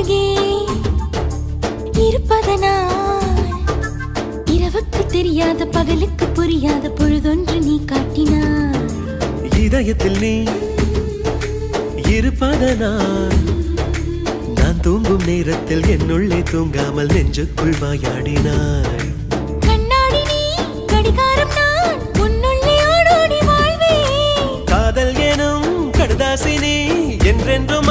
அருகே இருப்பதனால் இரவுக்கு தெரியாத பகலுக்கு புரியாத பொழுதொன்று நீ காட்டினாய். இதயத்தில் நீ இருப்பதனால் நான் தூங்கும் நேரத்தில் என்னுள்ளே தூங்காமல் நெஞ்சுக்குள் வாயாடினாய். கண்ணாடி நீ கடிகாரம் நான் உன்னுள்ளே ஓடோடி வாழ்வே. காதல் எனும் கடுதாசி நீ என்றென்றும்